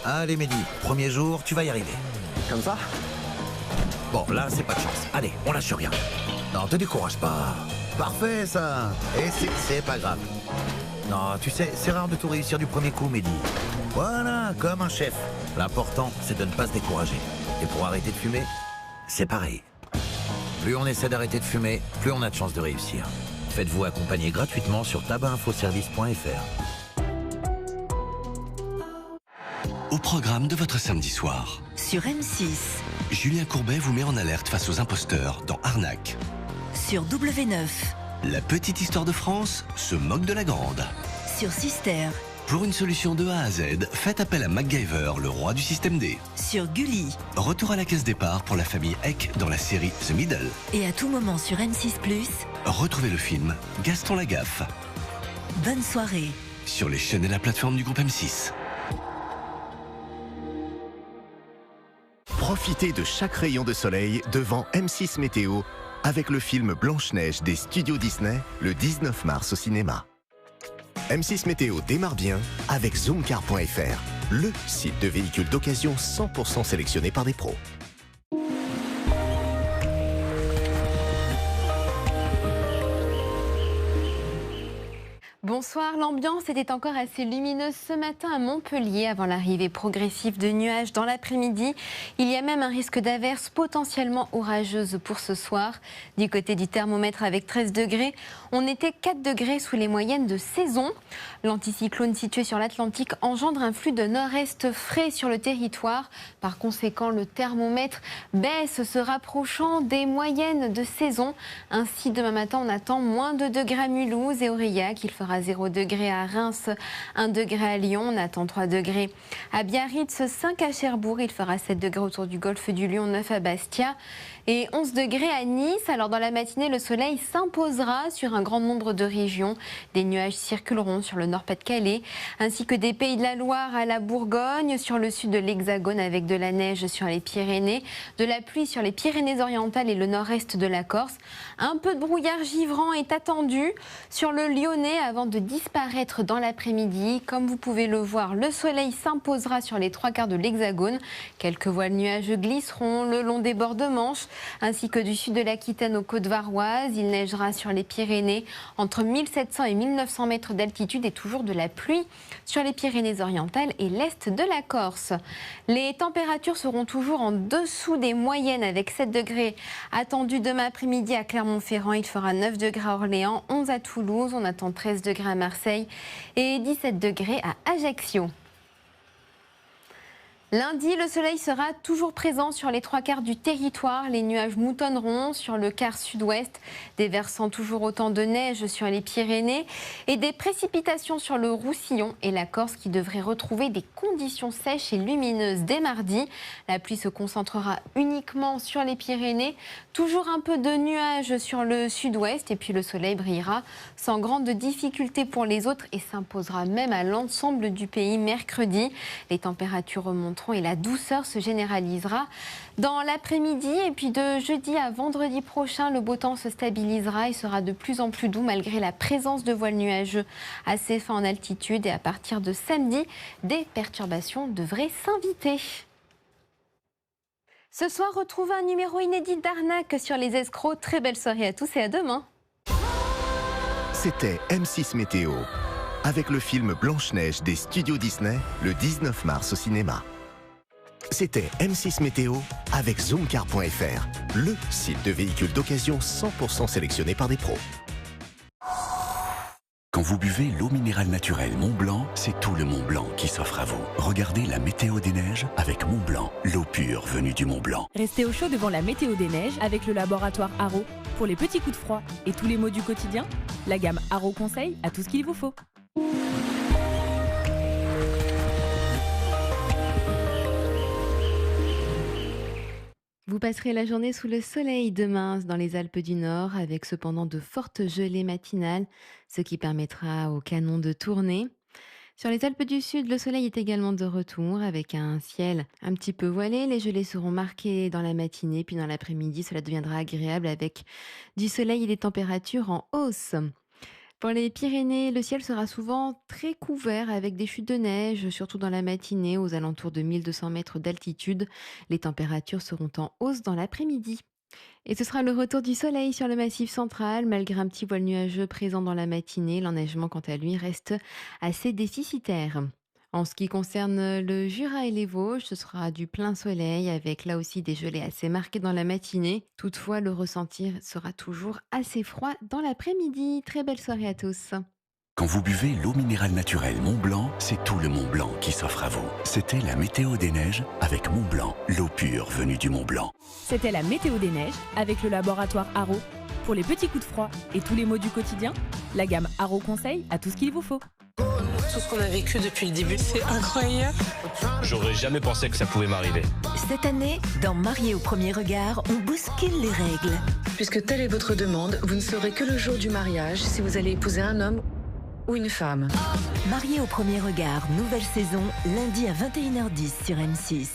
Allez Mehdi, premier jour, tu vas y arriver. Comme ça? Bon, là, c'est pas de chance. Allez, on lâche rien. Non, te décourage pas. Parfait, ça. Et c'est pas grave. Non, tu sais, c'est rare de tout réussir du premier coup, Mehdi. Voilà, comme un chef. L'important, c'est de ne pas se décourager. Et pour arrêter de fumer, c'est pareil. Plus on essaie d'arrêter de fumer, plus on a de chances de réussir. Faites-vous accompagner gratuitement sur tabacinfoservice.fr. Au programme de votre samedi soir, Sur M6, Julien Courbet vous met en alerte face aux imposteurs dans Arnaque. sur W9, La petite histoire de France se moque de la grande. sur Sister, Pour une solution de A à Z, faites appel à MacGyver, le roi du système D. sur Gulli Retour à la case départ pour la famille Eck dans la série The Middle. et à tout moment sur M6+. Retrouvez le film Gaston Lagaffe Bonne soirée. sur les chaînes et la plateforme du groupe M6. Profitez de chaque rayon de soleil devant M6 Météo avec le film Blanche-Neige des studios Disney le 19 mars au cinéma. M6 Météo démarre bien avec zoomcar.fr, le site de véhicules d'occasion 100% sélectionné par des pros. Bonsoir, l'ambiance était encore assez lumineuse ce matin à Montpellier avant l'arrivée progressive de nuages dans l'après-midi. Il y a même un risque d'averse potentiellement orageuse pour ce soir. Du côté du thermomètre avec 13 degrés, on était 4 degrés sous les moyennes de saison. L'anticyclone situé sur l'Atlantique engendre un flux de nord-est frais sur le territoire. Par conséquent, le thermomètre baisse se rapprochant des moyennes de saison. Ainsi, demain matin, on attend moins de 2 degrés à Mulhouse et Aurillac. Il fera 0 degré à Reims, 1 degré à Lyon, on attend 3 degrés à Biarritz, 5 à Cherbourg, il fera 7 degrés autour du golfe du Lion, 9 à Bastia et 11 degrés à Nice. Alors dans la matinée, le soleil s'imposera sur un grand nombre de régions. Des nuages circuleront sur le Nord-Pas-de-Calais ainsi que des Pays de la Loire à la Bourgogne, sur le sud de l'Hexagone avec de la neige sur les Pyrénées, de la pluie sur les Pyrénées-Orientales et le nord-est de la Corse. Un peu de brouillard givrant est attendu sur le Lyonnais avant de disparaître dans l'après-midi. Comme vous pouvez le voir, le soleil s'imposera sur les 3/4 de l'Hexagone. Quelques voiles nuageux glisseront le long des bords de Manche, ainsi que du sud de l'Aquitaine aux côtes varoises. Il neigera sur les Pyrénées entre 1700 et 1900 mètres d'altitude et toujours de la pluie sur les Pyrénées-Orientales et l'est de la Corse. Les températures seront toujours en dessous des moyennes avec 7 degrés attendus demain après-midi à Clermont-Ferrand. Il fera 9 degrés à Orléans, 11 à Toulouse. On attend 13 degrés à Marseille et 17 degrés à Ajaccio. Lundi, le soleil sera toujours présent sur les 3/4 du territoire. Les nuages moutonneront sur le quart sud-ouest, déversant toujours autant de neige sur les Pyrénées et des précipitations sur le Roussillon et la Corse qui devraient retrouver des conditions sèches et lumineuses dès mardi. La pluie se concentrera uniquement sur les Pyrénées. Toujours un peu de nuages sur le sud-ouest et puis le soleil brillera sans grande difficulté pour les autres et s'imposera même à l'ensemble du pays mercredi. Les températures remonteront et la douceur se généralisera dans l'après-midi. Et puis de jeudi à vendredi prochain, le beau temps se stabilisera et sera de plus en plus doux malgré la présence de voiles nuageux assez fins en altitude. Et à partir de samedi, des perturbations devraient s'inviter. Ce soir, retrouvez un numéro inédit d'Arnaque sur les escrocs. Très belle soirée à tous et à demain. C'était M6 Météo avec le film Blanche-Neige des studios Disney le 19 mars au cinéma. C'était M6 Météo avec zoomcar.fr, le site de véhicules d'occasion 100% sélectionné par des pros. Quand vous buvez l'eau minérale naturelle Mont-Blanc, c'est tout le Mont-Blanc qui s'offre à vous. Regardez la météo des neiges avec Mont-Blanc, l'eau pure venue du Mont-Blanc. Restez au chaud devant la météo des neiges avec le laboratoire Haro. Pour les petits coups de froid et tous les maux du quotidien, la gamme Haro Conseil a tout ce qu'il vous faut. Vous passerez la journée sous le soleil demain dans les Alpes du Nord, avec cependant de fortes gelées matinales, ce qui permettra aux canons de tourner. Sur les Alpes du Sud, le soleil est également de retour, avec un ciel un petit peu voilé. Les gelées seront marquées dans la matinée, puis dans l'après-midi, cela deviendra agréable avec du soleil et des températures en hausse. Pour les Pyrénées, le ciel sera souvent très couvert avec des chutes de neige, surtout dans la matinée aux alentours de 1200 mètres d'altitude. Les températures seront en hausse dans l'après-midi. Et ce sera le retour du soleil sur le massif central. Malgré un petit voile nuageux présent dans la matinée, l'enneigement quant à lui reste assez déficitaire. En ce qui concerne le Jura et les Vosges, ce sera du plein soleil avec là aussi des gelées assez marquées dans la matinée. Toutefois, le ressenti sera toujours assez froid dans l'après-midi. Très belle soirée à tous. Quand vous buvez l'eau minérale naturelle Mont-Blanc, c'est tout le Mont-Blanc qui s'offre à vous. C'était la météo des neiges avec Mont-Blanc, l'eau pure venue du Mont-Blanc. C'était la météo des neiges avec le laboratoire Haro. Pour les petits coups de froid et tous les maux du quotidien, la gamme Haro Conseil a tout ce qu'il vous faut. Tout ce qu'on a vécu depuis le début, c'est incroyable. J'aurais jamais pensé que ça pouvait m'arriver. Cette année, dans Marié au premier regard, on bouscule les règles. Puisque telle est votre demande, vous ne saurez que le jour du mariage si vous allez épouser un homme ou une femme. Marié au premier regard, nouvelle saison, lundi à 21h10 sur M6.